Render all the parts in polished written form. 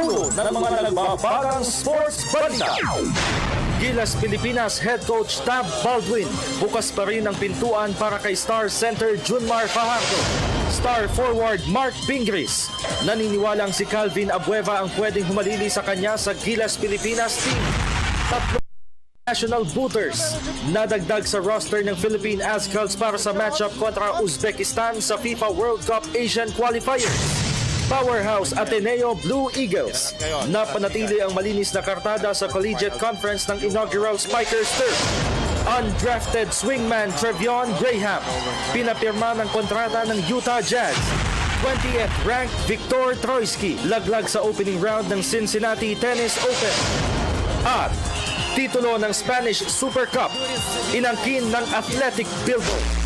ulo ng mga nagbabagang sports balita. Gilas Pilipinas head coach Tab Baldwin, bukas pa rin ang pintuan para kay Star Center Junmar Fajardo. Star forward Mark Pingris, naniniwalang si Calvin Abueva ang pwedeng humalili sa kanya sa Gilas Pilipinas team. Tatlo national booters nadagdag sa roster ng Philippine Azcals para sa matchup kontra Uzbekistan sa FIFA World Cup Asian Qualifiers. Powerhouse Ateneo Blue Eagles, napanatili ang malinis na kartada sa Collegiate Conference ng inaugural Spikers Turf. Undrafted swingman Trevion Graham, pinapirma ng kontrata ng Utah Jazz. 20th ranked Viktor Troitsky, laglag sa opening round ng Cincinnati Tennis Open. At titulo ng Spanish Super Cup, inangkin ng Athletic Bilbao.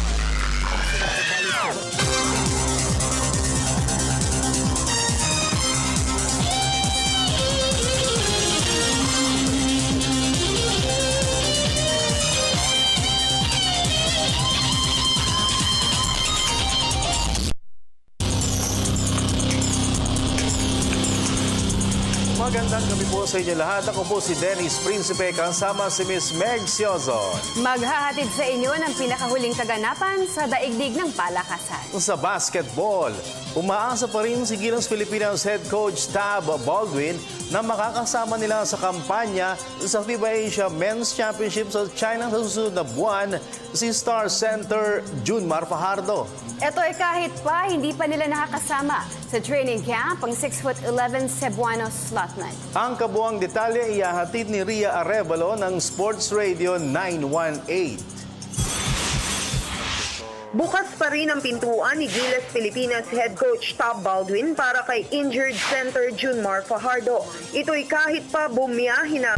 Magandang gabi po sa inyo lahat. Ako po si Dennis Principe, kasama si Miss Meg Siozon. Maghahatid sa inyo ng pinakahuling kaganapan sa daigdig ng palakasan. Sa basketball, umaasa pa rin si Gilas Pilipinas head coach Tab Baldwin na makakasama nila sa kampanya sa FIBA Asia Men's Championship sa China sa susunod na buwan si Star Center Junmar Fajardo. Ito ay kahit pa hindi pa nila nakakasama sa training camp ang 6'11" Cebuano slotman. Ang kabuang detalye ihahatid ni Ria Arevalo ng Sports Radio 918. Bukas pa rin ang pintuan ni Gilas Pilipinas head coach Tab Baldwin para kay injured center Junmar Fajardo. Ito'y kahit pa bumiyahin na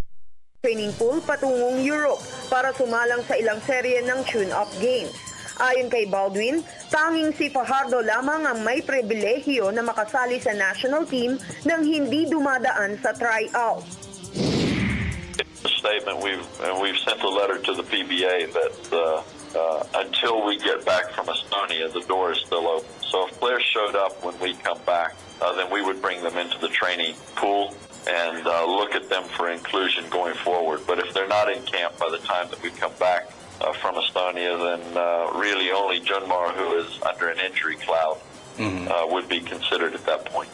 training pool patungong Europe para sumalang sa ilang serye ng tune-up games. Ayon kay Baldwin, tanging si Fajardo lamang ang may pribilehiyo na makasali sa national team nang hindi dumadaan sa tryout. Statement we've sent a letter to the PBA that until we get back from Estonia, the door is still open. So if players showed up when we come back, then we would bring them into the training pool and look at them for inclusion going forward. But if they're not in camp by the time that we come back from Estonia, then really only Junmar, who is under an injury cloud, would be considered at that point.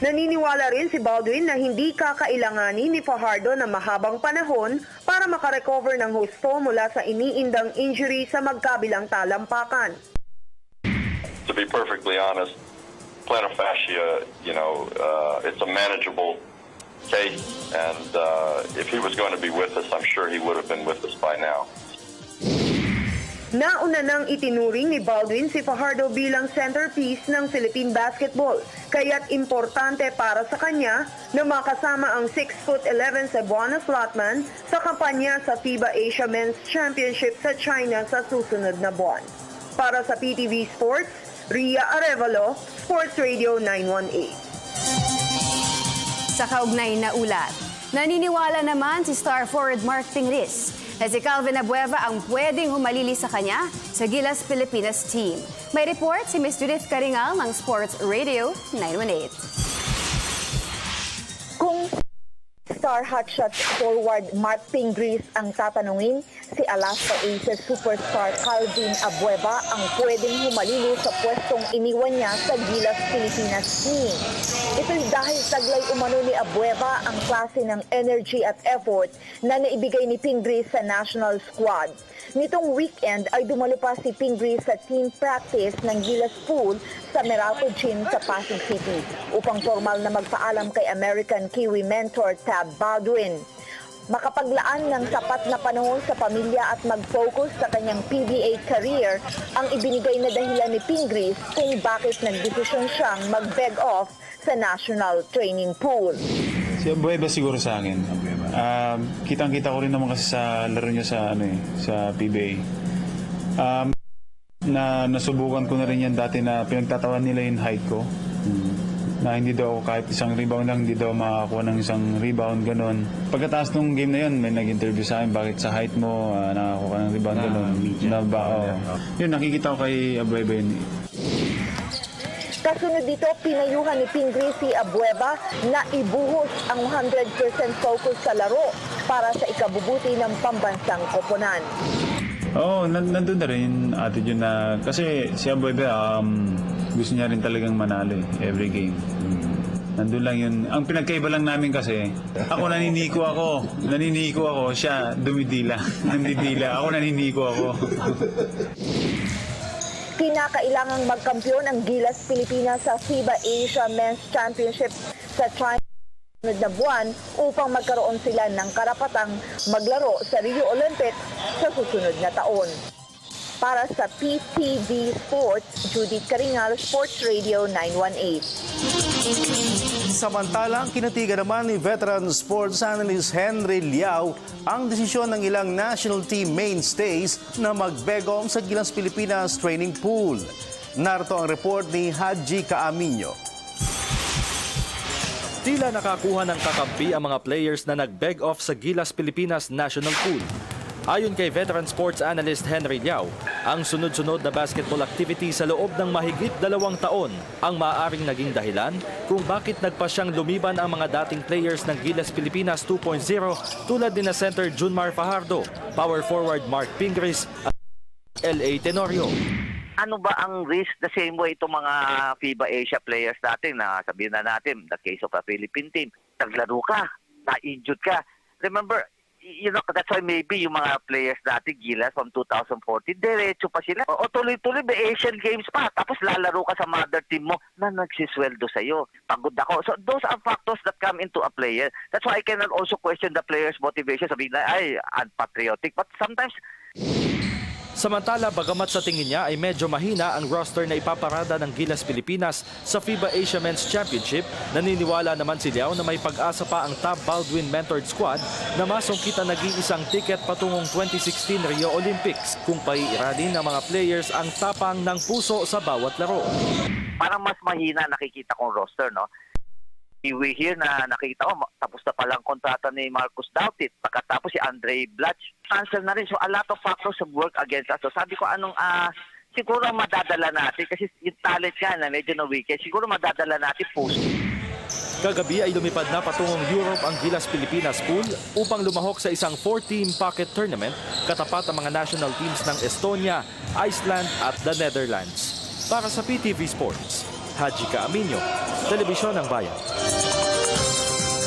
Naniniwala rin si Baldwin na hindi kakailanganin ni Fajardo na mahabang panahon para makarecover ng husto mula sa iniindang injury sa magkabilang talampakan. To be perfectly honest, plantar fascia, it's a manageable case, and if he was going to be with us, I'm sure he would have been with us by now. Nauna nang itinuring ni Baldwin si Fajardo bilang centerpiece ng Philippine basketball, kaya't importante para sa kanya na makasama ang 6'11" Cebuano slotman sa kampanya sa FIBA Asia Men's Championship sa China sa susunod na buwan. Para sa PTV Sports, Ria Arevalo, Sports Radio 918. Sa kaugnay na ulat, naniniwala naman si star forward Mark Pingris na si Calvin Abueva ang pwedeng humalili sa kanya sa Gilas Pilipinas team. May report si Miss Judith Caringal ng Sports Radio 918. Kung star hotshot forward Mark Pingris ang tatanungin, si Alaska Aces superstar Calvin Abueva ang pwedeng humalili sa pwestong iniwan niya sa Gilas Pilipinas team. Ito'y dahil taglay umano ni Abueva ang klase ng energy at effort na naibigay ni Pingris sa national squad. Nitong weekend ay dumalo pa si Pingris sa team practice ng Gilas Pool sa Meralco Gym sa Pasig City upang formal na magpaalam kay American Kiwi mentor Tab Baldwin. Makapaglaan ng sapat na panahon sa pamilya at mag-focus sa kanyang PBA career ang ibinigay na dahilan ni Pingris kung bakit nagdesisyon siyang mag-beg off sa national training pool. Si Abueva siguro sa akin. Kitang-kita ko rin naman kasi sa laro niya sa PBA. Nasubukan ko na rin yan dati na pinagtatawan nila yung height ko. Na hindi daw ako kahit isang rebound lang, hindi daw makakuha ng isang rebound, gano'n. Pagkatapos nung game na yun, may nag-interview sa akin, bakit sa height mo nakakuha ng rebound, gano'n. Yun, nakikita ko kay Abueva yun. Kasunod dito, pinayuhan ni Pingris si Abueva na ibuhos ang 100% focus sa laro para sa ikabubuti ng pambansang koponan. Nandun na rin yung attitude na, kasi si Abueva, gusto niya rin talagang manalo every game. Nandun lang yun. Ang pinagkaiba lang namin kasi, ako naniniko ako, siya dumidila. Nandidila, ako naniniko ako. Kinakailangang magkampiyon ang Gilas Pilipinas sa FIBA Asia Men's Championship sa China na buwan upang magkaroon sila ng karapatang maglaro sa Rio Olympics sa susunod na taon. Para sa PTV Sports, Judith Caringal, Sports Radio 918. Samantalang kinatigan naman ni veteran sports analyst Henry Liao ang desisyon ng ilang national team mainstays na magbegom sa Gilas Pilipinas training pool. Narito ang report ni Haji Caaminyo. Tila nakakuha ng kakampi ang mga players na nag-beg off sa Gilas Pilipinas National Pool. Ayon kay veteran sports analyst Henry Liao, ang sunod-sunod na basketball activity sa loob ng mahigit 2 taon ang maaaring naging dahilan kung bakit nagpasyang lumiban ang mga dating players ng Gilas Pilipinas 2.0 tulad ni na center Junmar Fajardo, power forward Mark Pingris at L.A. Tenorio. Ano ba ang risk the same way itong mga FIBA Asia players natin na sabihin na natin, the case of a Philippine team, naglaro ka, na-injured ka. Remember, that's why maybe yung mga players natin, Gilas from 2014, diretso pa sila. O tuloy-tuloy, may Asian Games pa. Tapos lalaro ka sa mother team mo na nagsisweldo sa'yo. Pagod ako. So those are factors that come into a player. That's why I cannot also question the player's motivation. Sabihin na, ay, unpatriotic. But sometimes, samantala, bagamat sa tingin niya ay medyo mahina ang roster na ipaparada ng Gilas Pilipinas sa FIBA Asia Men's Championship, naniniwala naman si Liao na may pag-asa pa ang Tab Baldwin mentored squad na masungkita nag-iisang ticket patungong 2016 Rio Olympics kung paiiralin ng mga players ang tapang ng puso sa bawat laro. Parang mas mahina nakikita kong roster, no? We hear na nakita ko, tapos na palang kontrata ni Marcus Dautit. Pagkatapos si Andre Blatch, cancel na rin. So a lot of factors have worked against us. So sabi ko, siguro madadala natin, kasi yung talent ka na medyo na weekend, siguro madadala natin post. Kagabi ay lumipad na patungong Europe ang Gilas Pilipinas pool upang lumahok sa isang 4-team pocket tournament katapat ang mga national teams ng Estonia, Iceland at the Netherlands. Para sa PTV Sports, Haji Caaminyo, Telebisyon ng Bayan.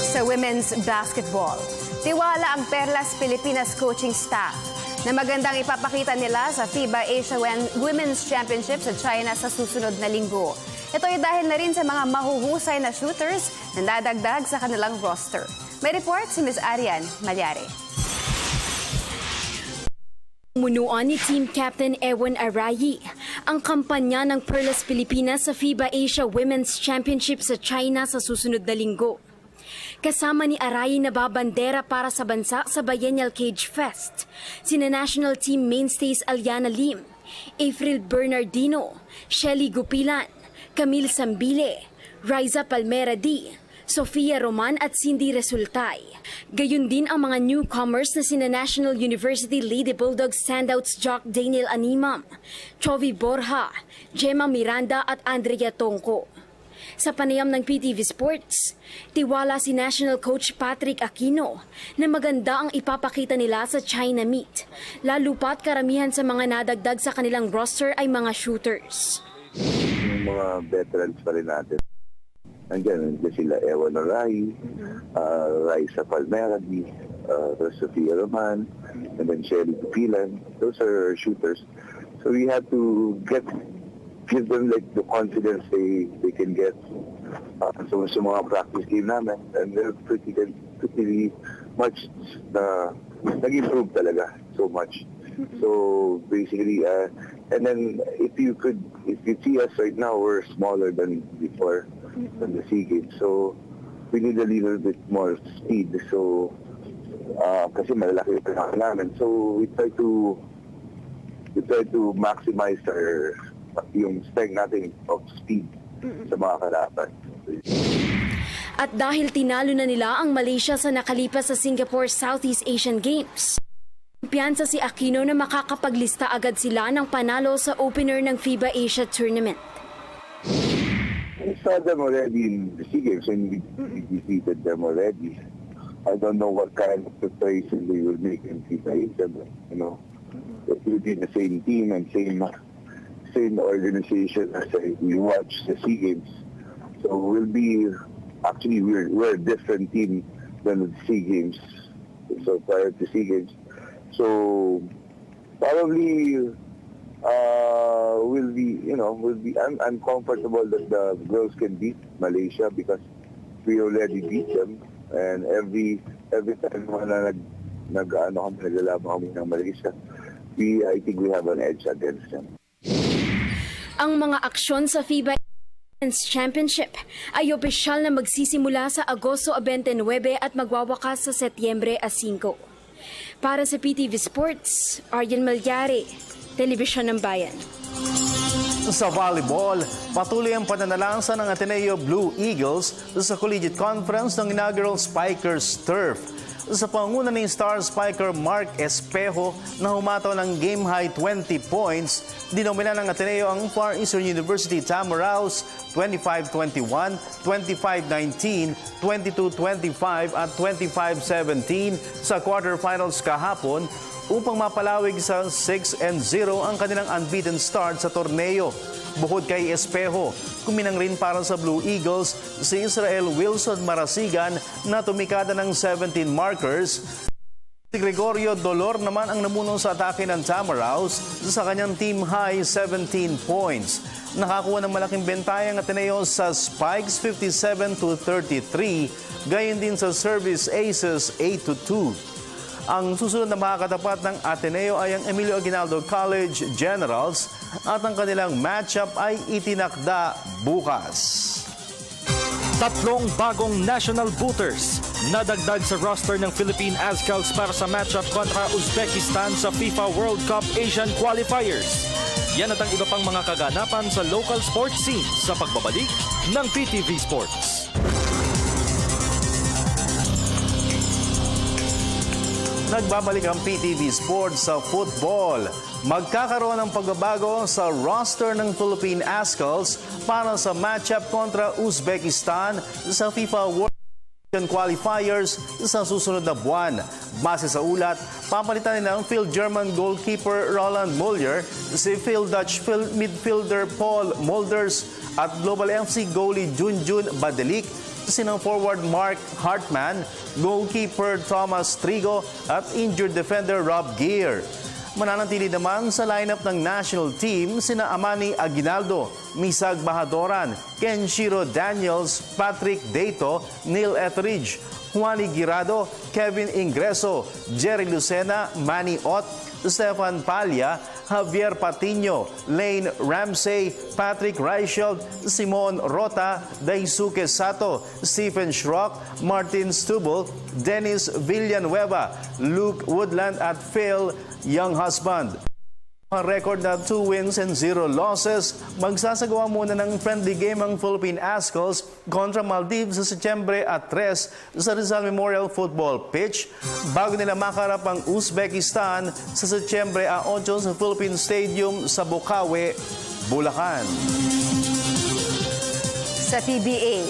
Sa women's basketball, tiwala ang Perlas Pilipinas coaching staff na magandang ipapakita nila sa FIBA Asia Women's Championship sa China sa susunod na linggo. Ito ay dahil na rin sa mga mahuhusay na shooters na dadagdag sa kanilang roster. May report si Ms. Arian Malyare. Munuan ni Team Captain Ewan Arayi ang kampanya ng Perlas Pilipinas sa FIBA Asia Women's Championship sa China sa susunod na linggo. Kasama ni Arayi na babandera para sa bansa sa Biennial Cage Fest, sina national team mainstays Aliana Lim, April Bernardino, Shelly Gupilan, Camille Sambile, Riza Palmera D, Sofia Roman at Cindy Resultay. Gayun din ang mga newcomers na sina National University Lady Bulldogs standouts Jock Daniel Animam, Chovy Borja, Gemma Miranda at Andrea Tongko. Sa panayam ng PTV Sports, tiwala si National Coach Patrick Aquino na maganda ang ipapakita nila sa China meet, lalo pat karamihan sa mga nadagdag sa kanilang roster ay mga shooters. Yung mga veterans pa rin natin. Nandiyan sila Ewan Arayi, Raisa Palmera, Sofia Roman, and then Shelly Gupilan. Those are shooters. So we have to give them like the confidence they can get. So sa mga practice game namin, and they're pretty much nag-improve talaga so much. So basically, and then if you see us right now, we're smaller than before. Than the SEA Games. So we need a little bit more speed. So kasi malalaki yung pinaka namin. So we try to maximize yung strength natin of speed sa mga kalaban. At dahil tinalo na nila ang Malaysia sa nakalipas sa Singapore Southeast Asian Games, kumpiyansa si Aquino na makakapaglista agad sila ng panalo sa opener ng FIBA Asia Tournament. We saw them already in the SEA Games and we defeated them already. I don't know what kind of preparation they will make in FIFA, but, you know, it will be the same team and same organization as we watch the SEA Games. So we'll be, actually we're a different team than the SEA Games. So prior to SEA Games. So probably I'm comfortable that the girls can beat Malaysia because we already beat them, and every time na naglalaban kami ng Malaysia, I think we have an edge against them. Ang mga aksyon sa FIBA Women's Championship ay opisyal na magsisimula sa Agosto 29 at magwawakas sa Setyembre 5. Para sa PTV Sports, Arjen Malyari, Telebisyon ng Bayan. Sa volleyball, patuloy ang pananalansa ng Ateneo Blue Eagles sa Collegiate Conference ng inaugural Spikers Turf. Sa pangunguna ni star spiker Mark Espejo na humataw ng game-high 20 points, dinomina ng Ateneo ang Far Eastern University Tamaraws 25-21, 25-19, 22-25 at 25-17 sa quarterfinals kahapon upang mapalawig sa 6-0 ang kanilang unbeaten start sa torneo. Bukod kay Espejo, kuminang rin para sa Blue Eagles si Israel Wilson Marasigan na tumikada ng 17 markers. Si Gregorio Dolor naman ang namuno sa atake ng Tamaraws sa kanyang team high 17 points. Nakakuha ng malaking bentaya ang Ateneo sa Spikes 57-33, gayon din sa Service Aces 8-2. Ang susunod na makakatapat ng Ateneo ay ang Emilio Aguinaldo College Generals at ang kanilang matchup ay itinakda bukas. 3 bagong national booters nadagdag sa roster ng Philippine Azkals para sa matchup kontra Uzbekistan sa FIFA World Cup Asian Qualifiers. Yan at ang iba pang mga kaganapan sa local sports scene sa pagbabalik ng PTV Sports. Nagbabalik ang PTV Sports sa football. Magkakaroon ng pagbabago sa roster ng Philippine Azkals para sa matchup kontra Uzbekistan sa FIFA World Cup Qualifiers sa susunod na buwan. Base sa ulat, papalitan nila ang Phil German goalkeeper Roland Muller, si Phil Dutch midfielder Paul Mulders at Global FC goalie Junjun Badelik, sinang forward Mark Hartman, goalkeeper Thomas Trigo at injured defender Rob Gear. Mananatili naman sa lineup ng national team sina Amani Aguinaldo, Misag Bahadoran, Kenshiro Daniels, Patrick Deito, Neil Etheridge, Juani Girado, Kevin Ingreso, Jerry Lucena, Manny Ott, Stefan Palya, Javier Patino, Lane Ramsey, Patrick Reichelt, Simon Rota, Daisuke Sato, Stephen Schrock, Martin Stubble, Dennis Villanueva, Luke Woodland at Phil Younghusband. Ang record na 2 wins and 0 losses, magsasagawa muna ng friendly game ang Philippine Azkals kontra Maldives sa Setyembre 3 sa Rizal Memorial Football Pitch bago nila makarap ang Uzbekistan sa Setyembre 8 sa Philippine Stadium sa Bukawi, Bulacan. Sa PBA,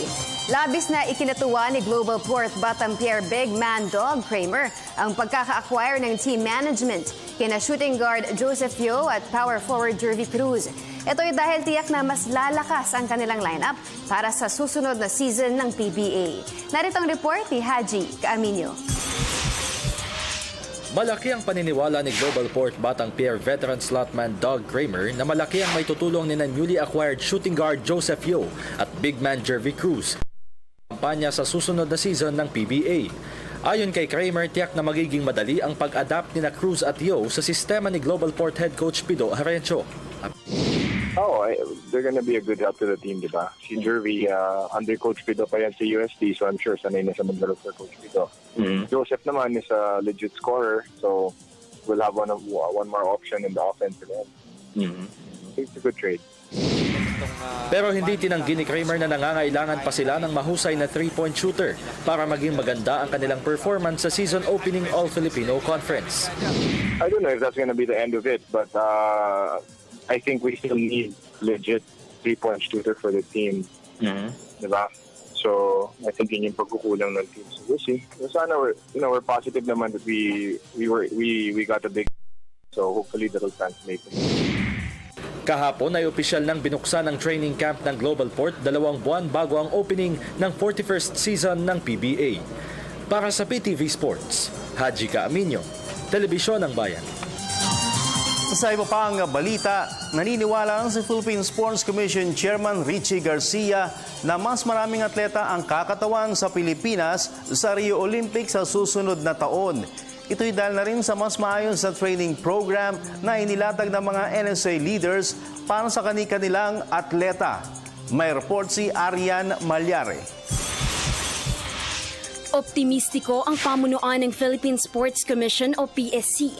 labis na ikinatuwa ni Global Port Batampier big man Doug Kramer ang pagkaka-acquire ng team management kina shooting guard Joseph Yeo at power forward Jervy Cruz. Ito ay dahil tiyak na mas lalakas ang kanilang lineup para sa susunod na season ng PBA. Narito ang report ni Haji Kaaminyo. Malaki ang paniniwala ni Global Port Batampier veteran slotman Doug Kramer na malaki ang may tutulong ni na newly acquired shooting guard Joseph Yeo at big man Jervy Cruz kampanya sa susunod na season ng PBA. Ayon kay Kramer, tiyak na magiging madali ang pag-adapt ni na Cruz at Yeo sa sistema ni Global Port head coach Pido Harencio. They're gonna be a good help to the team, di ba? Si Jervy, under Coach Pido pa yan sa USD, so I'm sure sanay na sa maglaro sa Coach Pido. Joseph naman is a legit scorer, so we'll have one more option in the offensive end. I think it's a good trade. Pero hindi tinanggi ni Kramer na nangangailangan pa sila ng mahusay na 3-point shooter para maging maganda ang kanilang performance sa season opening All-Filipino Conference. I don't know if that's gonna be the end of it, but I think we still need legit 3-point shooter for the team. Diba? So, I think yun yung pagkukulang ng team. So, we'll see. Sana we're positive naman that we got a big, so hopefully that'll translate. Kahapon ay opisyal nang binuksan ang training camp ng Global Port 2 buwan bago ang opening ng 41st season ng PBA. Para sa PTV Sports, Haji Caaminio, Telebisyon ng Bayan. Sa iba pang balita, naniniwala ang si Philippine Sports Commission Chairman Richie Garcia na mas maraming atleta ang kakatawan sa Pilipinas sa Rio Olympics sa susunod na taon. Ito'y dahil na rin sa mas maayos na training program na inilatag ng mga NSA leaders para sa kani-kanilang atleta. May report si Arian Malyare. Optimistiko ang pamunuan ng Philippine Sports Commission o PSC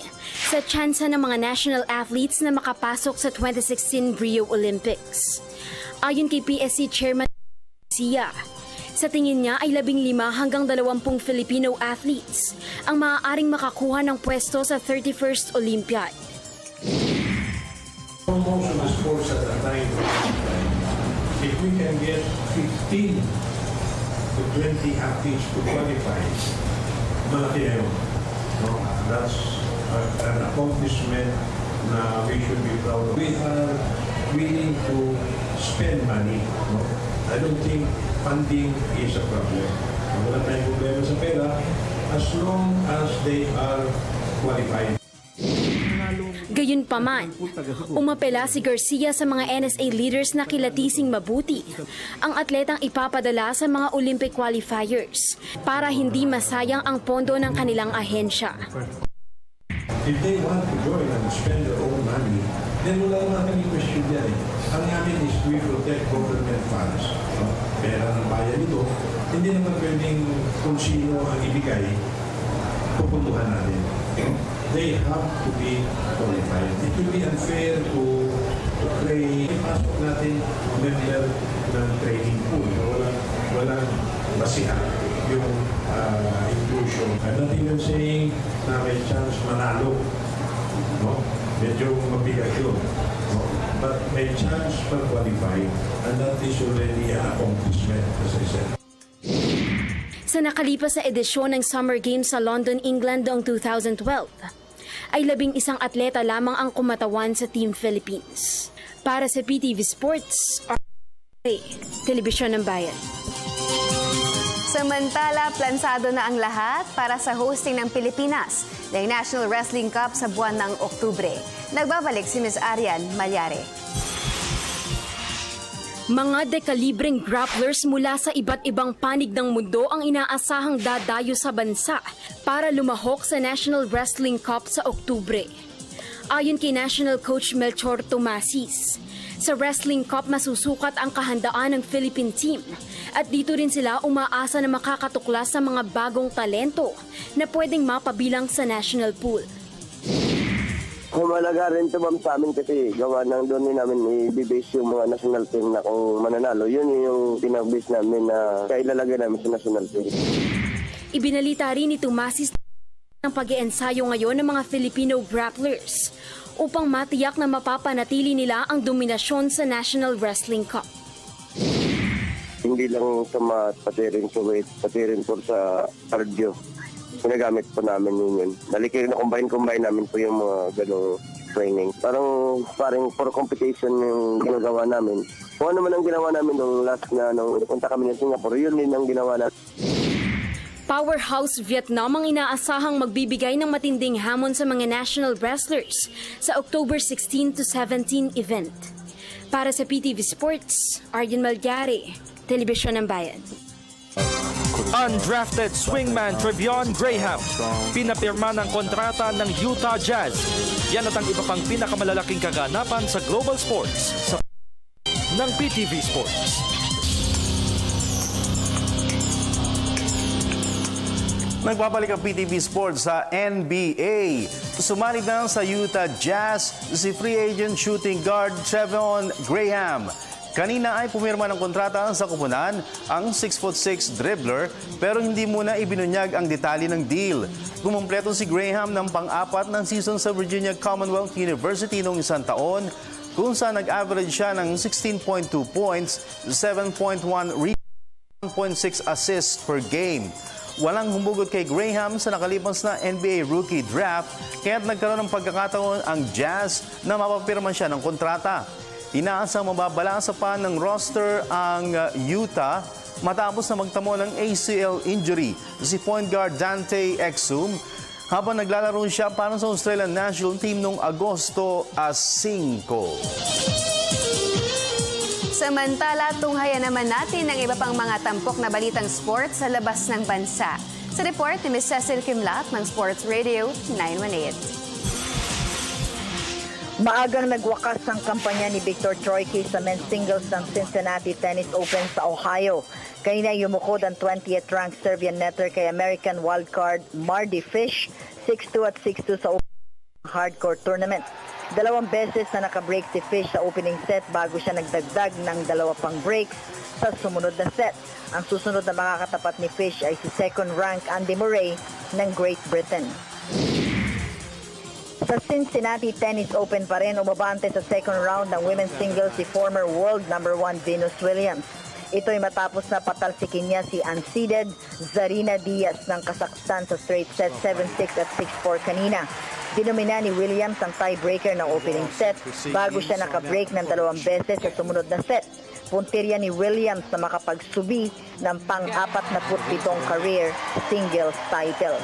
sa tsansa ng mga national athletes na makapasok sa 2016 Rio Olympics. Ayon kay PSC Chairman Garcia, sa tingin niya ay 15 hanggang 20 Filipino athletes ang maaaring makakuha ng pwesto sa 31st Olympiad. Most of the sports at that time, if we can get 15 to 20 athletes to qualify, malaki na yun. No? That's an accomplishment na we should be proud of. We are willing to spend money. No? I don't think funding is a problem. Wala tayong problema sa pera as long as they are qualified. Gayunpaman, umapela si Garcia sa mga NSA leaders na kilatising mabuti ang atletang ipapadala sa mga Olympic qualifiers para hindi masayang ang pondo ng kanilang ahensya. If they want to join and spend their own money, then wala naman kami question yan eh. Ang namin is we protect government funds. Pera ng bayan ito, hindi naman pwedeng kung sino ang ibigay, pupuntuhan natin. They have to be qualified. It will be unfair to train. Ipasok natin member ng training pool. Walang basihan yung inclusion. I'm not even saying na may chance manalo. No? Medyo mabigat yun. No? But may chance for qualify, and that is already an accomplishment, as I said. Sa nakalipas na edisyon ng Summer Games sa London, England noong 2012, ay 11 atleta lamang ang kumatawan sa Team Philippines. Para sa PTV Sports, Telebisyon ng Bayan. Samantala, plansado na ang lahat para sa hosting ng Pilipinas ng National Wrestling Cup sa buwan ng Oktubre. Nagbabalik si Ms. Arian Malyare. Mga dekalibreng grapplers mula sa iba't ibang panig ng mundo ang inaasahang dadayo sa bansa para lumahok sa National Wrestling Cup sa Oktubre. Ayon kay National Coach Melchor Tomasis, sa Wrestling Cup masusukat ang kahandaan ng Philippine team at dito rin sila umaasa na makakatuklas sa mga bagong talento na pwedeng mapabilang sa national pool. Humalaga rin ito ma'am sa amin kasi gawa ng doon namin i-base yung mga national team na kung mananalo. Yun yung pinag-base namin na kailalagay namin sa national team. Ibinalita rin ni Tomasis ng pag-iensayo ngayon ng mga Filipino grapplers upang matiyak na mapapanatili nila ang dominasyon sa National Wrestling Cup. Hindi lang sa mat, pati rin sa weight, pati rin po sa cardio. Pinagamit po namin yun. Dali na combine namin po yung mga ganong training. Parang for competition yung ginagawa namin. Kung ano man ang ginawa namin nung last na nung punta kami ng Singapore, yun din ang ginawa natin. Powerhouse Vietnam ang inaasahang magbibigay ng matinding hamon sa mga national wrestlers sa October 16 to 17 event. Para sa PTV Sports, Arian Malyare, Telebisyon ng Bayan. Undrafted swingman Trevion Graham, pinapirma ng kontrata ng Utah Jazz. Yan at ang iba pang pinakamalalaking kaganapan sa global sports sa ng PTV Sports. Nagbabalik ang PTV Sports sa NBA. Sumali na sa Utah Jazz si free agent shooting guard Trevion Graham. Kanina ay pumirma ng kontrata sa koponan ang 6'6" dribbler pero hindi muna ibinunyag ang detalye ng deal. Kumumpleto si Graham ng pang-apat ng season sa Virginia Commonwealth University noong isang taon kung saan nag-average siya ng 16.2 points, 7.1 rebounds, 1.6 assists per game. Walang humugot kay Graham sa nakalipas na NBA rookie draft, kaya't nagkaroon ng pagkakataon ang Jazz na mapapirman siya ng kontrata. Inaasang mababalasa pa ng roster ang Utah matapos na magtamo ng ACL injury si point guard Dante Exum habang naglalaro siya para sa Australian National Team noong Agosto 5. Samantala, tunghayan naman natin ang iba pang mga tampok na balitang sports sa labas ng bansa. Sa report ni Ms. Cecil Kimlat ng Sports Radio 918. Maagang nagwakas ang kampanya ni Victor Troicki sa men's singles ng Cincinnati Tennis Open sa Ohio. Kanina yumukod ang 20th ranked Serbian netter kay American wildcard Mardy Fish, 6-2 at 6-2 sa hardcore tournament. 2 beses na nakabreak si Fish sa opening set bago siya nagdagdag ng 2 pang breaks sa sumunod na set. Ang susunod na makakatapat ni Fish ay si second rank Andy Murray ng Great Britain. Sa Cincinnati Tennis Open pa rin, umabante sa second round ng women's singles si former world number 1 Venus Williams. Ito'y matapos na patalsikin niya si unseeded Zarina Diaz ng Kazakhstan sa straight set 7-6 at 6-4 kanina. Dinomina ni Williams ang tiebreaker ng opening set bago siya nakabreak ng 2 beses sa sumunod na set. Puntirya ni Williams na makapagsubi ng pang-47 career singles title.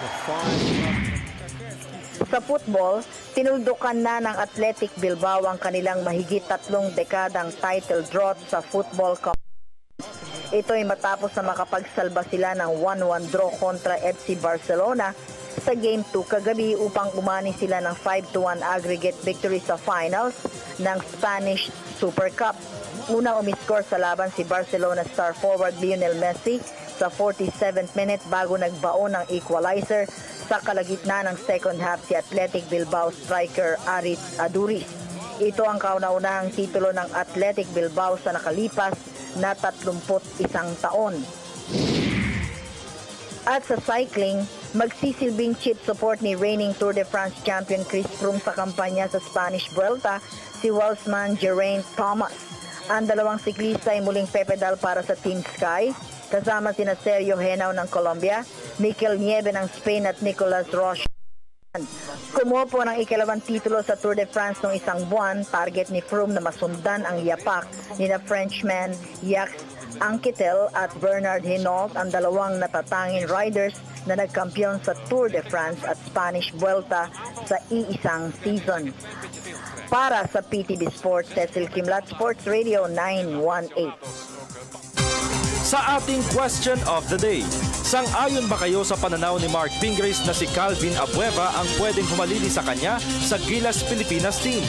Sa football, tinuldukan na ng Athletic Bilbao ang kanilang mahigit 3 dekadang title drought sa football competition. Ito'y matapos na makapagsalba sila ng 1-1 draw kontra FC Barcelona sa Game 2 kagabi upang umani sila ng 5-1 aggregate victory sa finals ng Spanish Super Cup. Unang umiscore sa laban si Barcelona star forward Lionel Messi sa 47th minute bago nagbaon ng equalizer sa kalagitnaan ng second half si Athletic Bilbao striker Aritz Aduriz. Ito ang kauna-unahang titulo ng Athletic Bilbao sa nakalipas na 31 taon. At sa cycling, magsisilbing chip support ni reigning Tour de France champion Chris Froome sa kampanya sa Spanish Vuelta si Welshman Geraint Thomas. Ang 2 siklista ay muling pepedal para sa Team Sky, kasama sina Sergio Henao ng Colombia, Mikel Nieve ng Spain at Nicolas Roche. Kumuha po ng ikalawang titulo sa Tour de France noong 1 buwan, target ni Froome na masundan ang yapak ni na Frenchman Jacques Anquetil at Bernard Hinault, ang 2 natatanging riders na nagkampiyon sa Tour de France at Spanish Vuelta sa iisang season. Para sa PTV Sports, Cecil Kimlat, Sports Radio 918. Sa ating question of the day, sang-ayon ba kayo sa pananaw ni Mark Pingris na si Calvin Abueva ang pwedeng humalili sa kanya sa Gilas Pilipinas team?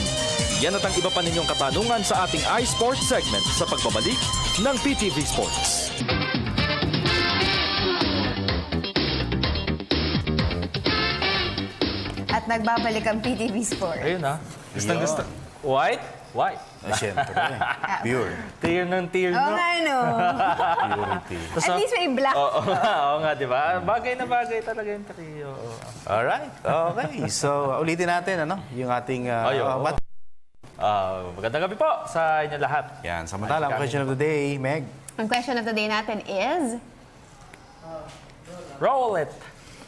Yan at ang iba pa ninyong katanungan sa ating iSports segment sa pagbabalik ng PTV Sports. At nagbabalik ang PTV Sports. Ayun na. Gusto. White? White. Siyempre. Pure. Tier ng tier, no? Oo nga, no? Purity. At least may black. Oo nga, di ba? Bagay na bagay talaga yung trio. Alright. Okay. So, ulitin natin, yung ating... magandang gabi po sa inyo lahat. Yan. Samantala, ang question of the day, Meg. Ang question of the day natin is... Roll it!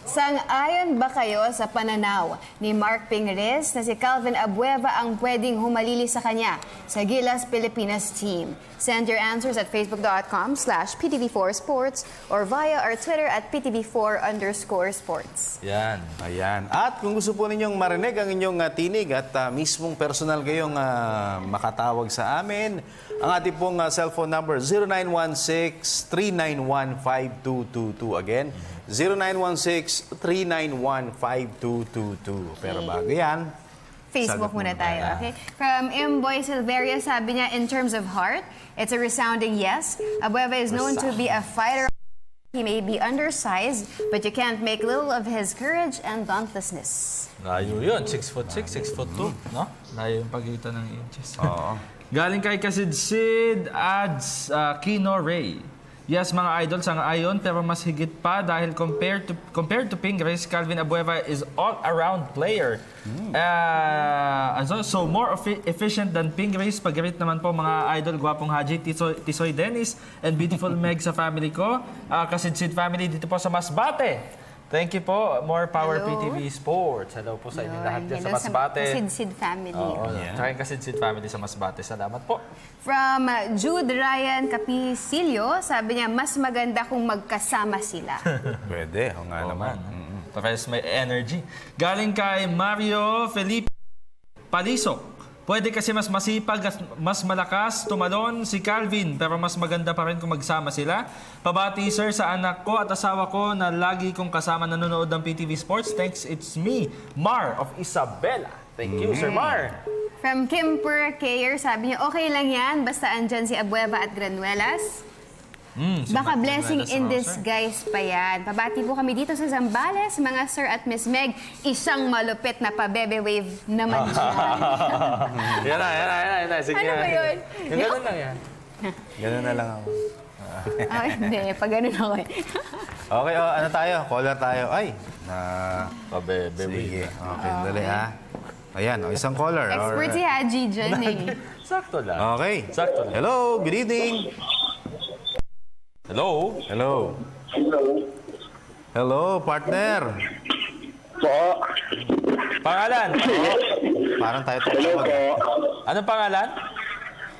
Sang-ayon ba kayo sa pananaw ni Mark Pingris na si Calvin Abueva ang pwedeng humalili sa kanya sa Gilas Pilipinas team? Send your answers at facebook.com/PTV4Sports or via our Twitter at PTV4_sports. Yan. Ayan. At kung gusto po ninyong marinig ang inyong tinig at mismong personal kayong makatawag sa amin, ang ating pong cellphone number 0916-391-5222. Again, 0916-391-5222. Pero bago yan, Facebook muna tayo, okay? From Imboy Silveria, sabi niya, in terms of heart, it's a resounding yes. Abueva is known to be a fighter. He may be undersized, but you can't make little of his courage and dauntlessness. Layo yun. 6'6", 6'2", no? Layo yung pagitan ng inches. Oo. Galing kay Kasidsid Ads Kino Ray. Yes, mga idol, sang-ayon, pero mas higit pa dahil compared to Pingris, Calvin Abueva is all-around player. So more efficient than Pingris. Pag-rate naman po mga idol, Gwapong Haji, Tisoy Dennis, and beautiful Meg sa family ko. Kasidsid family dito po sa Masbate. Thank you po. More power PTV Sports. Hello po sa inyo lahat dyan sa Masbate. Kasidsid family. Tsaka yung Kasidsid family sa Masbate. Salamat po. From Jude Ryan Capisilio, sabi niya, mas maganda kung magkasama sila. Pwede, o nga naman. Tapos may energy. Galing kay Mario Felipe Palisok. Pwede kasi mas masipag at mas malakas tumalon si Calvin, pero mas maganda pa rin kung magsama sila. Pabati sir sa anak ko at asawa ko na lagi kong kasama nanonood ng PTV Sports. Thanks, it's me, Mar of Isabela. Thank you, Sir Mar. From Kimper Kayer, sabi niya, okay lang yan, basta andyan si Abueva at Granuelas. Baka blessing in disguise pa yan. Pabati po kami dito sa Zambales, mga sir at Miss Meg. Isang malupit na pa-bebe wave naman dyan. Yan na. Sige, ano ba yun? Yung ganun lang yan. Ganun na lang ako. Hindi, pag ganun ako eh. Okay, ano tayo? Caller tayo. Ay, pa-bebe wave. Sige, okay, dali ha. Ayan, isang caller. Expert si Haji dyan eh. Sakto lang. Okay. Sakto lang. Hello, good evening. Hello? Hello. Hello, partner. Po. Pangalan? Parang tayo. Hello po. Anong pangalan?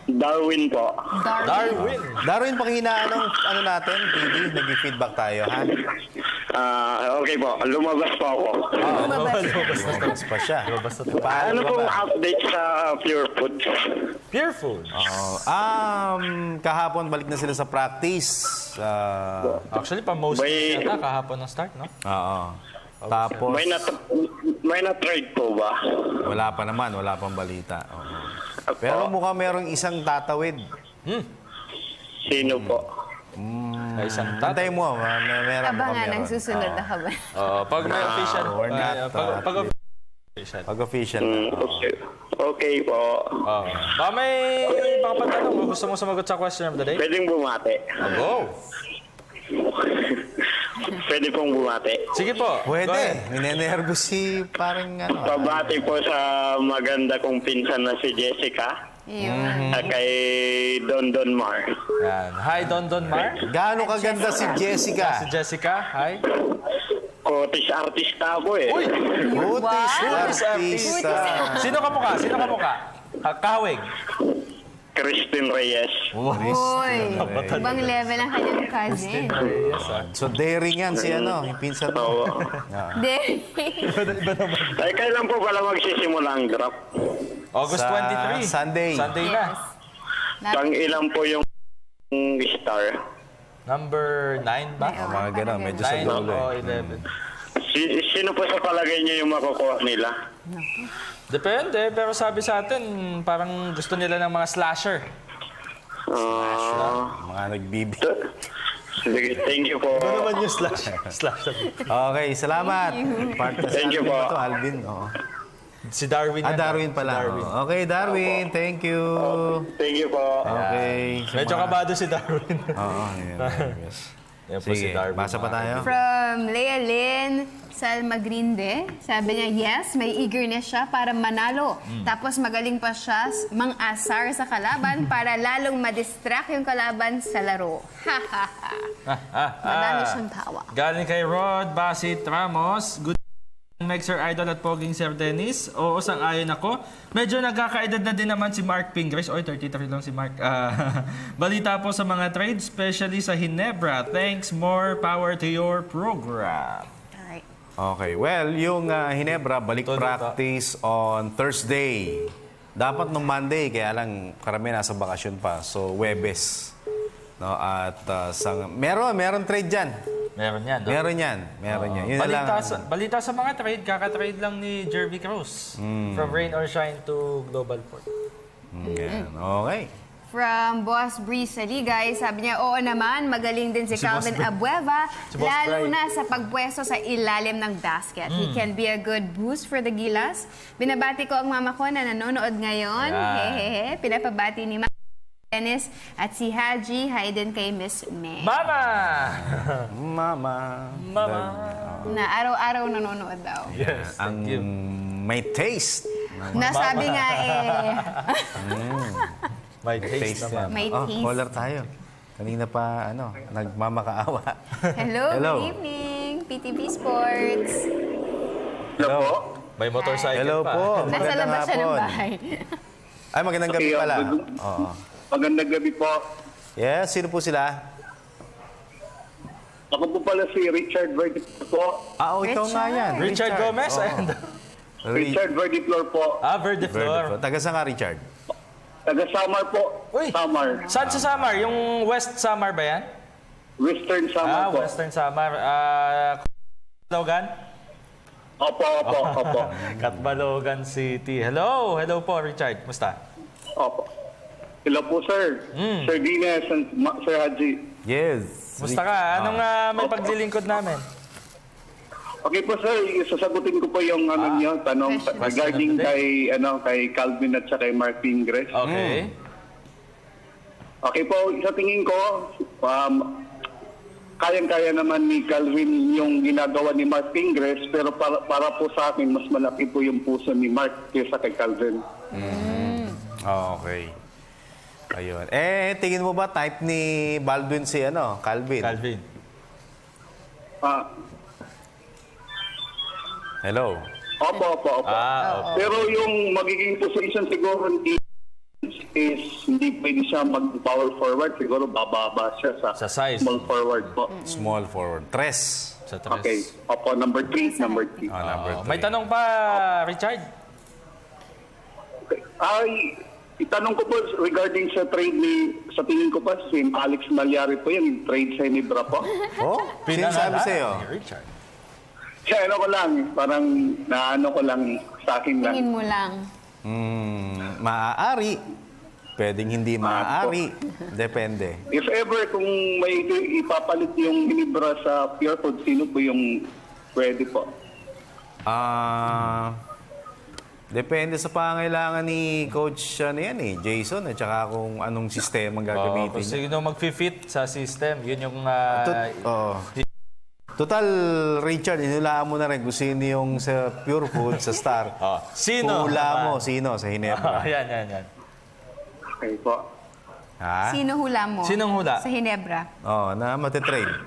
Darwin po. Darwin, panghinaan ng ano natin, TV, nag-feedback tayo, ha? Okay po, lumabas po ako. Lumabas pa siya. Ano pong update sa Pure Food? Pure Food? Kahapon balik na sila sa practice. Actually, pa-most yata kahapon ang start, no? Oo. Tapos... May na-trade po ba? Wala pa naman, wala pang balita. Pero mukhang merong isang tatawid. Sino po? Isang tatay mo, meron. Abangan ang susunod na kaban. Pag may official. Or not. Pag official. Okay po. Baka may papatanong. Gusto mo sumagot sa question of the day? Pwedeng bumate. Go! Pwede pong bumati. Sige po. Pwede. Minenervous si parang ano. Pabati po sa maganda kong pinsan na si Jessica. At kay Don Mar. Yan. Hi, Don Mar. Gaano kaganda si Jessica? Si Jessica, hi. Kotis artista ako eh. Uy! Kotis artista. Sino ka mukha? Kahawig. Christine Reyes. Uy! Ibang level ang kanyang cousin. So, daring yan si ano, yung pinsan mo. Daring. Ay, kailan po pala magsisimula ang draft? August 23. Sunday. Sunday na. Pang ilan po yung star? Number 9 ba? Mga gano'n, medyo sa 9 dulo. o 11. Sino po sa palagay niyo yung makukuha nila? Depende, pero sabi sa atin, parang gusto nila ng mga slasher. Mga nagbibi. Thank you po. Ano naman yung slasher? Okay, salamat. Thank you po. Alvin. Si Darwin. Darwin pala. Okay, Darwin. Thank you. Thank you po. Okay. Medyo kabado si Darwin. Oo, yan po si Darwin. Basa pa tayo. From Lea Lynn Salmagrinde, sabi niya, yes, may eagerness siya para manalo. Tapos magaling pa siya mang-asar sa kalaban para lalong madistract yung kalaban sa laro. Ha, ha, ha. Madami siyang tawa. Galing kay Rod Basit Ramos. Good Meg Sir Idol at Poging Sir Dennis. Oo, sang-ayon ako. Medyo nagkakaedad na din naman si Mark Pingris. Oy, 33 lang si Mark. Balita po sa mga trades, especially sa Ginebra. Thanks, more power to your program. Alright. Okay, well, yung Ginebra, balik practice on Thursday. Dapat nung Monday, kaya lang karamihan nasa bakasyon pa. So, Webes. No, at meron trade dyan. Meron yan, no? Meron yan. Yun balita sa mga trade, kaka-trade lang ni Jervy Cruz. From Rain or Shine to Global Port. Yan. Okay. From Boss Breeze Saligay, sabi niya, oo naman, magaling din si Calvin Abueva, lalo na sa pagpwesto sa ilalim ng basket. He can be a good boost for the Gilas. Binabati ko ang mama ko na nanonood ngayon. Hehehe. Pinapabati ni Dennis at si Haji. Hi din kay Miss May. Mama! Mama. Na araw-araw nanonood daw. Yes, Ang may taste. Nasabi nga May taste naman. May taste. Caller tayo. Kanina pa, nagmamakaawa. Hello, good evening. PTV Sports. Hello po. May motorcycle Hello pa. po. Nasa Magandang labas siya ng hapon. bahay. Ay, magandang gabi pala. Oo. Magandang gabi po. Yes, sino po sila? Ako po pala si Richard Verdiflor po. Ikaw nga yan. Richard Gomez. Richard Verdiflor po. Verdiflor. Taga saan ka, Richard? Taga Samar po. Uy, Samar. saan sa Samar? Yung West Samar ba yan? Western Samar po. Western Samar. Katbalogan? Opo. Katbalogan City. Hello po, Richard. Musta? Opo. Hello po, sir. Sir Dines and Sir Haji. Yes. Musta ka? Anong may paglilingkod namin? Okay po, sir. Sasagutin ko po yung tanong regarding kay Calvin at kay Mark Pingres. Okay. Okay po, sa tingin ko, kayang-kaya naman ni Calvin yung ginagawa ni Mark Pingres, pero para po sa akin, mas malaki po yung puso ni Mark kaysa kay Calvin. Okay. Ayun. Tingin mo ba type ni Baldwin si Calvin? Hello? Opo. Pero yung magiging position siguro is hindi pwede siya mag-power forward. Siguro bababa siya sa size. Small forward po. Small forward. Tres. Okay. Opo, number 3. Number 3. May tanong pa, Richard? Itanong ko po regarding sa trade sa tingin ko pa, si Alex Malyari po yan, trade sa Hinebra po. Sino sabi sa'yo? Richard. Kaya ko lang, parang ko lang, sa akin lang. Tingin mo lang. Maaari. Pwedeng hindi maaari. Depende. If ever kung may ipapalit yung Hinebra sa Pure Food, sino po yung pwede po? Depende sa pangailangan ni Coach Jason, at saka kung anong sistema gagamitin. Kung sino mag-fit sa system, yun yung... Total, Richard, inulaan mo na rin kung sino yung sa Pure Food, sa Star. Sino? Hula mo, sino sa Hinebra. Yan. Okay po. Sino hula mo? Sinong hula? Sa Hinebra. Na matitrade.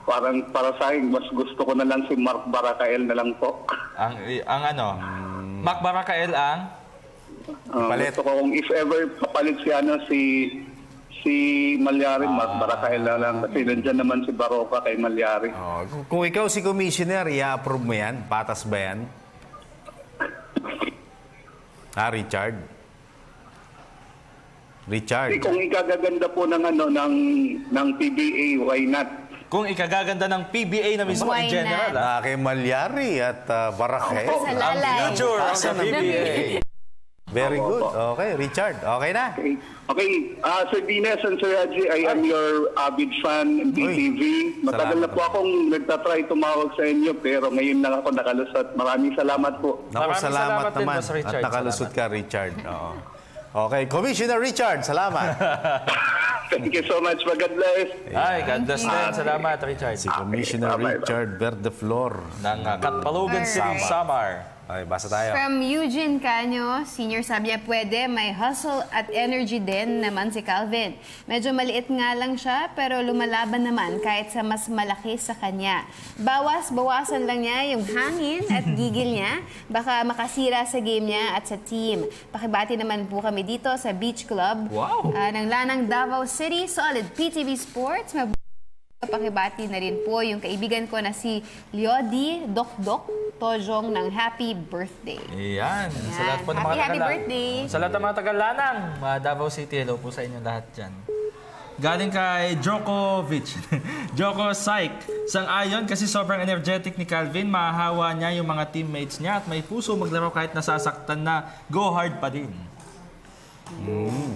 Para sa akin, mas gusto ko na lang si Mark Baracael na lang po. Mark Baracael ang? Gusto ko kung if ever papalit si Malyari, Mark Baracael na lang. Kasi nandiyan naman si Baroka kay Malyari. Kung ikaw si Commissioner, i-approve mo yan? Patas ba yan? Richard? Kung ikagaganda po ng PBA, why not? Kung ikagaganda ng PBA na mismo in general. Kay Malyari at Baracael. Sa lalay. Ang future sa PBA. Very good. Okay, Richard. Okay na? Okay. Sir Dines and Sir Haji, I am your avid fan in PTV. Matagal na po akong nagtatry tumawag sa inyo, pero ngayon lang ako nakalusot. Maraming salamat po. Salamat naman. At nakalusot ka, Richard. Okay, Commissioner Richard, salamat. Thank you so much. God bless. God bless din. Salamat, Richard. Si Commissioner Richard Verdiflor ng Katbalogan City, Samar. Okay, basa tayo. From Eugene Canyo, senior, sabi niya, pwede, may hustle at energy din naman si Calvin. Medyo maliit nga lang siya, pero lumalaban naman kahit sa mas malaki sa kanya. Bawasan lang niya yung hangin at gigil niya. Baka makasira sa game niya at sa team. Pakibati naman po kami dito sa Beach Club ng Lanang Davao City. Solid PTV Sports. Pakibati na rin po yung kaibigan ko na si Liodi Dokdok Tojong ng happy birthday. Yan. Sa lahat po ng mga happy birthday. Sa lahat ng mga taga-Lanang, mga Davao City, hello po sa inyo lahat dyan. Galing kay Djokovic. Joko Saik. Sang-ayon kasi sobrang energetic ni Calvin, mahahawa niya yung mga teammates niya at may puso maglaro kahit nasasaktan na go hard pa din.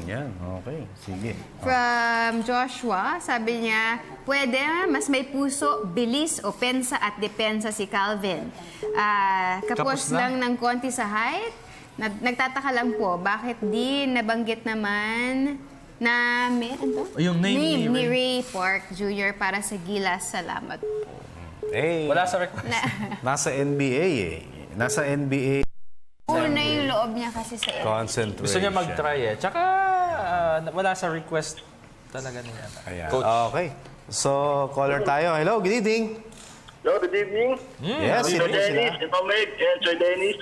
Yan, okay. Sige. From Joshua, sabi niya, pwede, mas may puso, bilis, opensa at depensa si Calvin. Kapos lang ng konti sa height. Nagtataka lang po, bakit di nabanggit naman Na, ano? Yung name ni Ray Park Jr. para sa Gilas. Salamat po. Wala sa request. Nasa NBA eh. Nasa NBA. Una yung loob niya kasi sa Concentration. Gusto niya mag-try eh. Tsaka wala sa request talaga niya. Ayan. Coach. Okay. So, caller tayo. Hello, good evening. Hello, good evening. Yes, Sir Dennis, Mameg, and Sir Dennis.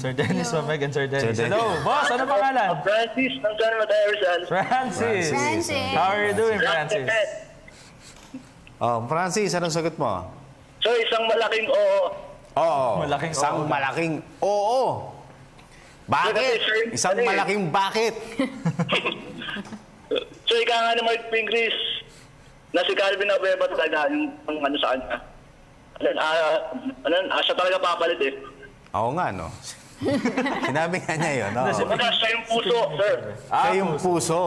Sir Dennis, Mameg, and Sir Dennis. Hello, boss, ano pangalan? Francis ng San Mateo Rizal. Francis. How are you doing, Francis? Francis, anong sagot mo? So, isang malaking oo. Oo. Isang malaking oo. Bakit? Isang malaking bakit? So, ika nga ni Mark Pingris na si Calvin Abueva talaga yung ano sa kanya. Siya talaga papalit eh. Oo nga, no? Sinabi nga niya yun, no? Siya yung puso, sir. Siya yung puso.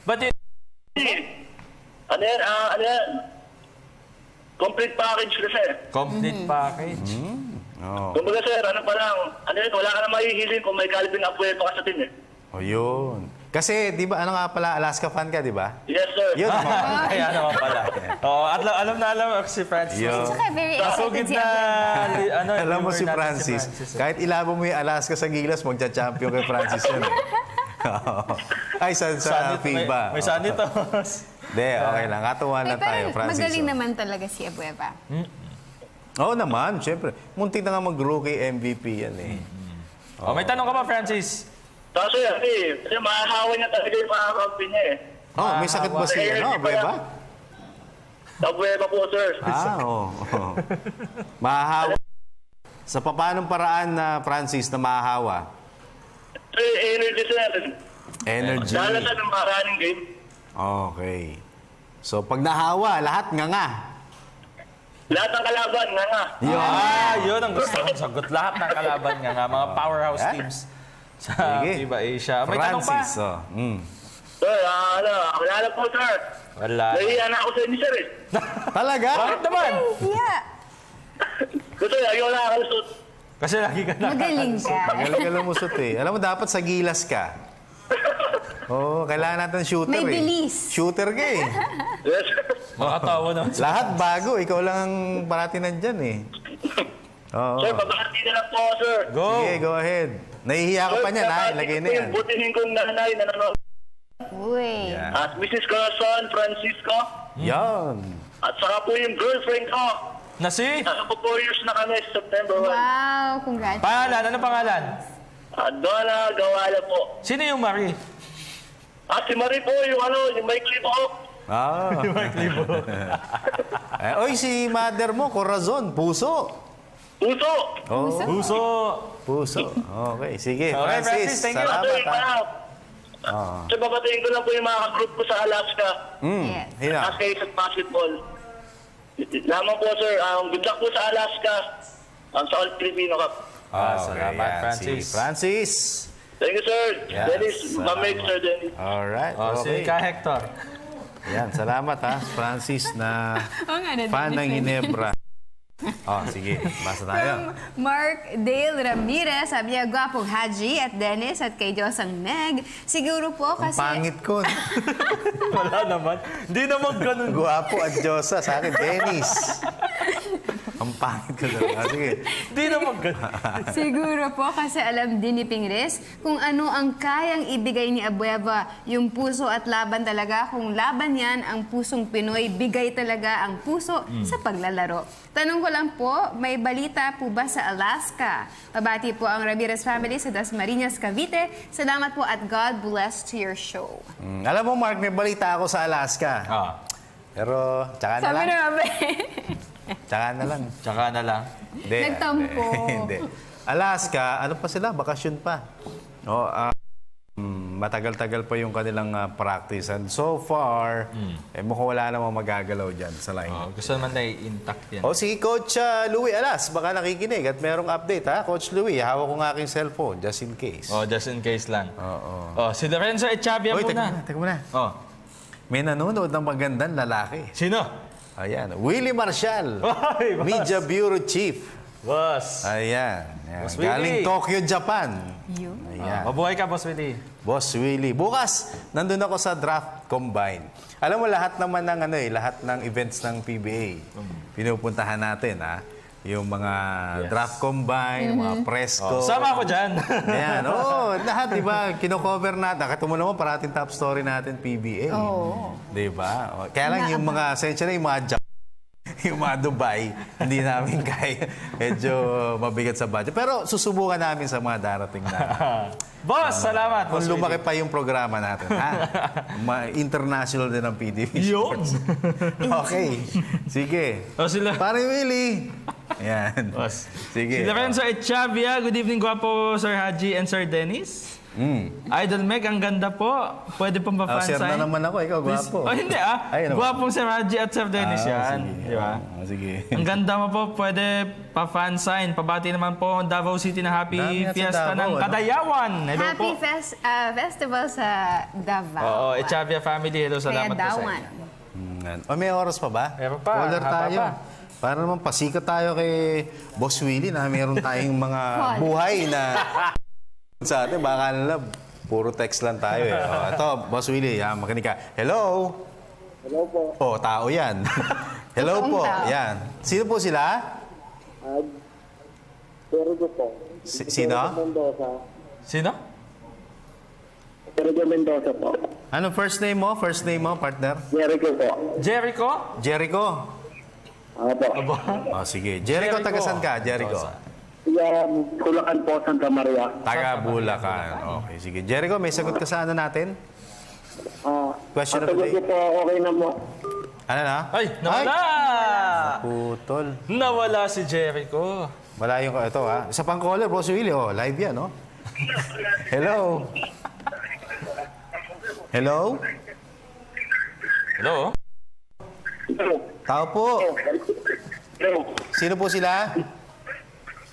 But ano yan? Complete package kasi. Complete package. Kumbaga sir, ano pa lang, wala ka na mahihiling kung may Calvin Abueva ka sa team eh. O yun. Kasi, di ba, ano nga pala, Alaska fan ka, di ba? Yes, sir. Yun naman. Kaya naman pala. At alam na alam si Francis. Saka very excited si Alam mo si Francis, kahit ilabo mo yung Alaska sa Gilas, magcha-champion kay Francis yun. Ay, sa FIBA. May sanitos. Hindi, okay lang. Katuwa na tayo, Francis. Magaling naman talaga si Abueva. Oo naman, syempre. Muntik na nga mag-rookie MVP yan eh. May tanong ka ba, Francis? Kaso yan kasi mahahawa niya talaga yung mga kampi niya eh. May sakit ba si Abueva? Abueva po, sir. Oo. Mahahawa. Sa paanong paraan na Francis na mahahawa? Energy, sir. Energy. Dahil sa running game. Okay. So, pag nahawa, lahat nga. Lahat ng kalaban, nga. Yun ang gusto kong sagot. Lahat ng kalaban nga. Mga powerhouse teams sa FIBA Asia. May tanong pa? Sir, wala po, sir. Wala. Nahiya na ako sa inyo, sir eh. Talaga? Bakit naman? Yeah. Gusto, ayaw na akalusot. Kasi lagi ka na. Magaling ka. Magaling ka lumusot eh. Alam mo, dapat sa Gilas ka. Kailangan natin shooter May bilis. Shooter ka eh. Yes. Makatawa naman. Lahat bago. Ikaw lang ang parati nandyan eh. Sir, babahati na lang po, sir. Go. Sige, go ahead. Nahihiya ka pa niyan, ha? Ilagay na yan. Butihin kong nanay na nanonood. Uy. At Mrs. Corazon Francisco. Yan. At saka po yung girlfriend ko. Na si? Naka po 4 years na kami sa September 1. Wow, congrats. Pangalan? Ano pangalan? Donna Gawala po. Sino yung Marie? Si Marie po, yung may clip ako. Yung may clip mo. Oy, si mother mo, Corazon, puso. Puso. Puso. Okay, sige. Okay, Francis, thank you. Salamat, ha? So, babatiin ko lang po yung mga group ko sa Alaska. Yes. Skate at basketball. Lamang po, sir. Good luck po sa Alaska. Sa All Filipino Cup. Salamat, Francis. Si Francis. Thank you, sir. Yes, Dennis, Mameg, sir Dennis. Alright, Si okay. Ka Hector. Yan, salamat ha, Francis na fan ng Ginebra. Sige, basta tayo. Mark Dale Ramirez, sabi niya, gwapong Haji at Dennis at kay Diyos ang Meg. Siguro po kasi... Ang pangit ko. Wala naman. Hindi naman ganun. Gwapo at Diyosa. Sa akin, Dennis. Ang pangit ko talaga. Sige. Hindi naman ganun. Siguro po kasi alam din ni Pingris kung ano ang kayang ibigay ni Abueva. Yung puso at laban talaga. Kung laban yan, ang pusong Pinoy, bigay talaga ang puso sa paglalaro. Tanong ko lang po, may balita po ba sa Alaska? Pabati po ang Ramirez family sa Dasmariñas, Cavite. Salamat po at God bless to your show. Alam mo, Mark, may balita ako sa Alaska. Pero, tsaka na Sabi lang. na kami. Tsaka na lang. Hindi, Nagtampo. Hindi. Alaska, ano pa sila? Bakasyon pa. Matagal-tagal pa yung kanilang practice. And so far, mukhang wala namang magagalaw dyan sa line. Gusto naman na intact yan. Si Coach Louie Alas, baka nakikinig at merong update ha. Coach Louie, hawak ko ng aking cellphone just in case. Just in case lang. Si Lorenzo Echavia muna. Teka muna. May nanonood ng magandang lalaki. Sino? Ayan, Willie Marshall, Media Bureau Chief. Boss. Ayan. Boss Willie. Galing Tokyo, Japan. Ayan. Mabuhay ka, Boss Willie. Boss Willie. Bukas, nandun ako sa draft combine. Alam mo, lahat naman ng lahat ng events ng PBA, pinupuntahan natin, ha? Yung mga draft combine, mga press co. Sama ako dyan. Ayan. Lahat, di ba? Kino-cover natin. Katumo naman, parating top story natin, PBA. Di ba? Kaya lang yung mga, essentially, yung mga yung mga Dubai, hindi namin kaya. Medyo mabigat sa budget. Pero susubukan namin sa mga darating na. Boss, salamat. Kung lumaki pa yung programa natin. International din ang PDB Sports. Okay. Sige. Pare Willie. Ayan. Boss. Sige. Si Lorenzo Echavia. Good evening, Guapo, Sir Haji and Sir Dennis. Idol Meg, ang ganda po. Pwede pong pa-fansign. Sir na naman ako. Ikaw, Guapo. Hindi Guapong Sir Haji at Sir Dennis yan. Sige. Di ba? Sige. Ang ganda mo po. Pwede pa-fansign. Pabati naman po ang Davao City na happy fiesta ng Kadayawan. Hello Happy po. festival sa Davao. Oo, Echavia family. Hello, salamat po sa inyo. May oras pa ba? Meron pa. Caller tayo. Para naman pasikat tayo kay Boss Willie na meron tayong mga buhay na sa atin. Baka nila, puro text lang tayo eh. Ito, Boss Willie, makinig ka. Hello? Hello po. Tao yan. Hello po. Yan. Sino po sila? Jericho po. Sino? Mendoza. Sino? Jericho Mendoza po. Anong first name mo? First name mo, partner? Jericho po. Jericho? Jericho? Opo. Sige. Jericho, tagasan ka? Jericho? Bulacan po, Santa Maria. Taga Bulacan. Okay, sige. Jericho, may sagot ka sa ano natin? Question of the day. Po, okay na mo. Ano na? Ay, nawala! Putol. Nawala si Jericho. Wala yung ito, ha? Isa pang caller, Boss Willie. Live yan, no? Hello? Hello? Hello? Tao po. Hello. Sino po sila?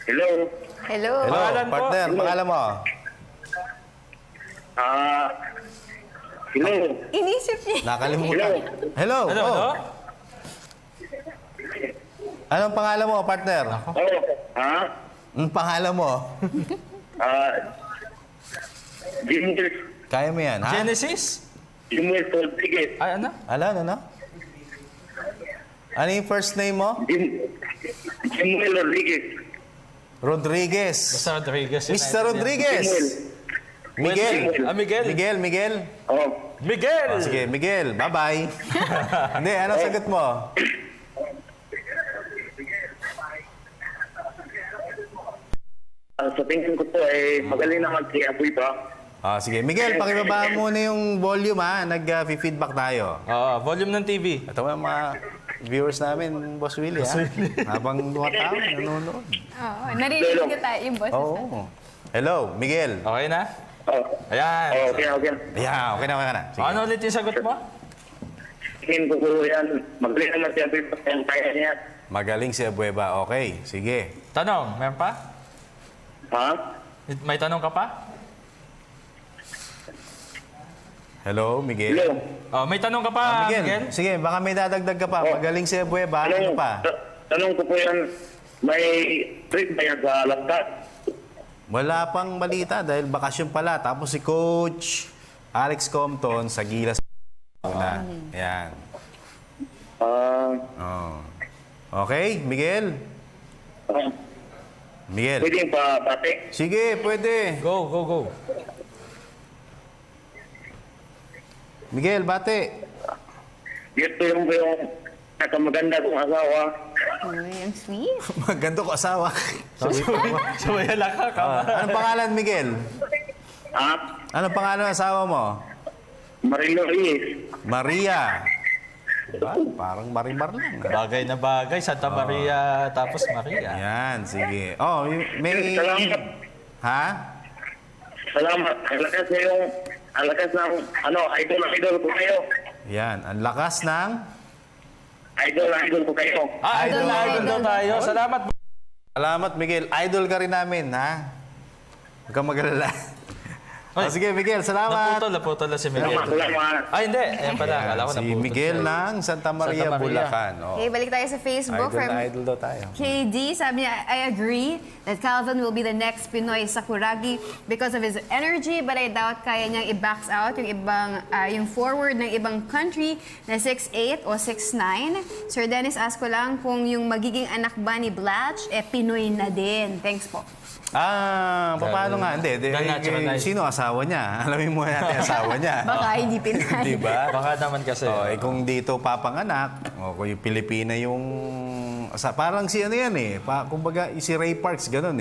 Hello. Hello. Hello, partner. Pangalan mo? Hello. Inisip niya. Nakalimutan. Hello. Hello. Anong pangalan mo, partner? Anong pangalan mo? Jimmy. Kaya mo yan, ha? Genesis? Jimmy Rodriguez. Ay, ano? Ano? Ano yung first name mo? Jimmy Rodriguez. Rodriguez. Mr. Rodriguez. Mr. Rodriguez. Miguel. Miguel. Miguel. Miguel. Sige, Miguel. Bye-bye. Hindi, anong sagot mo? Sa tingin ko po, magaling naman si Apoy pa. Sige. Miguel, pakibaba muna yung volume, ha? Nag-feedback tayo. Volume ng TV. Ito mga viewers namin, Boss Willie, ha? Habang mga tao, nanonood. Oo, narinig ko tayo yung boses natin. Hello, Miguel. Okay na? Ayan. Okay. Ayan, okay na. Sige. Ano ulit yung sagot mo? Tingin ko po yan, magaling naman si Apoy pa. Kaya niya. Magaling si Abueva. Okay, sige. Tanong, meron pa? May tanong ka pa? Hello, Miguel. May tanong ka pa, Miguel? Sige, baka may dadagdag ka pa. Magaling si Abueva. Ano pa? Tanong ko po yan, may trip ba yan sa Laskat? Wala pang balita dahil bakasyon pala. Tapos si Coach Alex Compton sa Gilas. Ayan. Okay, Miguel? Miguel. Pwede yung pa-pate? Sige, pwede. Go. Miguel, bate. Dito yung nakamaganda kong asawa. Uy, ang sweet. Maganda ko asawa. Sabay lang ka. Anong pangalan, Miguel? Anong pangalan ng asawa mo? Marilo Reyes. Maria. Diba? Parang Marimar lang. Bagay na bagay. Santa Maria, tapos Maria. Yan, sige. May... Salamat. Ha? Salamat. Ang lakas ng, idol ko kayo. Yan, ang lakas ng... Idol ko kayo. Idol tayo. Salamat, Miguel. Idol ka rin namin, ha? Huwag kang mag-alala. Sige, Miguel, salamat. Naputol na si Miguel. Ay, hindi. Ayan pala. Alam ko Si Miguel ng Santa Maria, Bulacan. Okay, balik tayo sa Facebook. Idol daw tayo. KD, sabi niya, I agree that Calvin will be the next Pinoy Sakuragi because of his energy, but I doubt kaya niyang i-backs out yung forward ng ibang country na 6'8 o 6'9. Sir Dennis, ask ko lang kung yung magiging anak ba ni Blatch, Pinoy na din. Thanks po. Paano nga? Hindi. Sino asawa niya? Alamin mo natin asawa niya. Baka hindi Pinay. Diba? Baka naman kasi. Kung dito papanganak, kung yung Pilipina yung... Parang si ano yan kumbaga si Ray Parks, ganun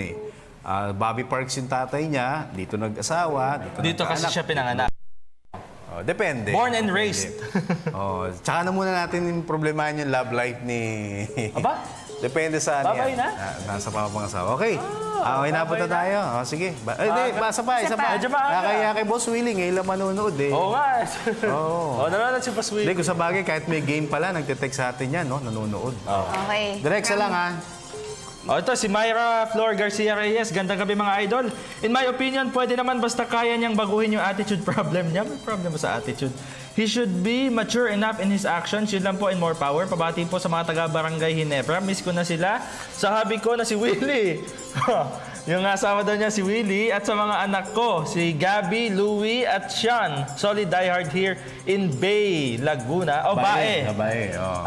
Bobby Parks yung tatay niya, dito nag-asawa. Dito kasi siya pinanganak. Depende. Born and raised. Tsaka na muna natin yung problemahan yung love life ni... Aba? Depende sa ano yan. Nasa papangasawa. Okay. Okay, napunta tayo. Sige. Isa pa. Kaya kay Boss Willie, ngayon lang manonood Oo nga. Nanonood si Boss Willie. Kung sa bagay, kahit may game pala, nagte-text sa atin yan, nanonood. Okay. Diretsa lang, Ito, si Myra Flor Garcia Reyes. Gandang gabi, mga idol. In my opinion, pwede naman basta kaya niyang baguhin yung attitude problem niya. May problem sa attitude. He should be mature enough in his actions. Yun lang po and more power. Pabati po sa mga taga-Barangay Ginebra. Miss ko na sila. Sa hubby ko na si Willie. Yung asawa daw niya si Willie. At sa mga anak ko, si Gabby, Louie, at Sean. Solid diehard here in Bay, Laguna. Bae.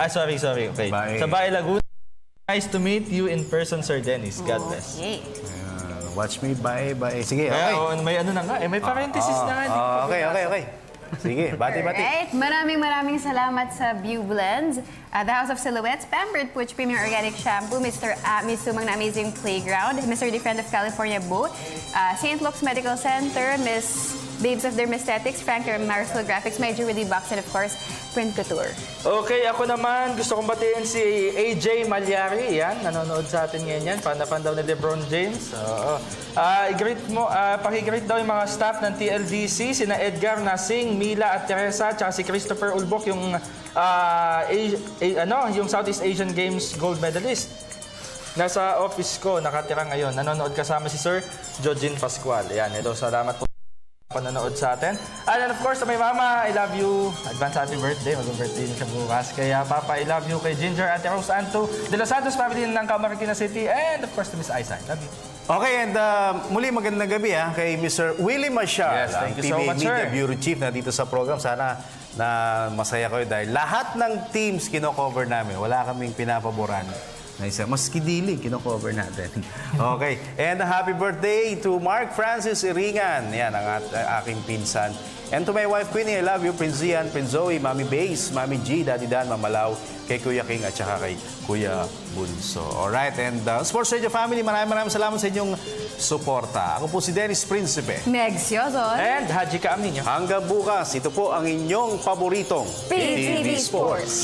Sorry. Okay. Bae. Sa Bae, Laguna. Nice to meet you in person, Sir Dennis. God bless. Watch me, Bae. Sige, okay. May ano na nga. May parenthesis na nga. Okay. Sige, bati. Alright, maraming salamat sa View Blends, the House of Silhouettes, Pampered Puch Premium Organic Shampoo, Miss Sumang na Amazing Playground, Mr. Defend of California Boat, St. Luke's Medical Center, Miss Babes of Dermesthetics, Frank Marisol Graphics, My Jewelry Box, and of course, Print Couture. Okay, ako naman, gusto kong batiin si AJ Malyari. Yan, nanonood sa atin ngayon yan. Fan daw ni LeBron James. Pakigreet daw yung mga staff ng TLDC, sina Edgar Nasing, Mila at Teresa, tsaka si Christopher Ulbok, yung yung Southeast Asian Games gold medalist. Nasa office ko, nakatira ngayon. Nanonood kasama si Sir Jojin Pascual. Yan, ito, salamat po panonood sa atin. And of course, may mama, I love you. Advance happy birthday. Mag-birthday niya siya bukas. Kaya Papa, I love you. Kay Ginger, Ate Rose, Anto, De Los Santos family ng Camarines City. And of course, to Miss Aiza. Love you. Okay, and muli magandang gabi kay Mr. Willie Mashar. Yes, thank you so TV much, Media sir. Bureau Chief na dito sa program. Sana na masaya kayo dahil lahat ng teams kino-cover namin. Wala kaming pinapaboran. Maski Dili, kino-cover natin. Okay. And happy birthday to Mark Francis Iringan. Yan, ang aking pinsan. And to my wife, Queenie, I love you. Prince Zian, Prince Zoe, Mami Base, Mami G, Daddy Dan, Mamalaw, kay Kuya King at saka kay Kuya Bunso. Alright, and Sports Radio Family, maraming salamat sa inyong suporta. Ako po si Dennis Principe. Meg Siozon. And Haji Kaaminyo. Hanggang bukas, ito po ang inyong paboritong PTV Sports.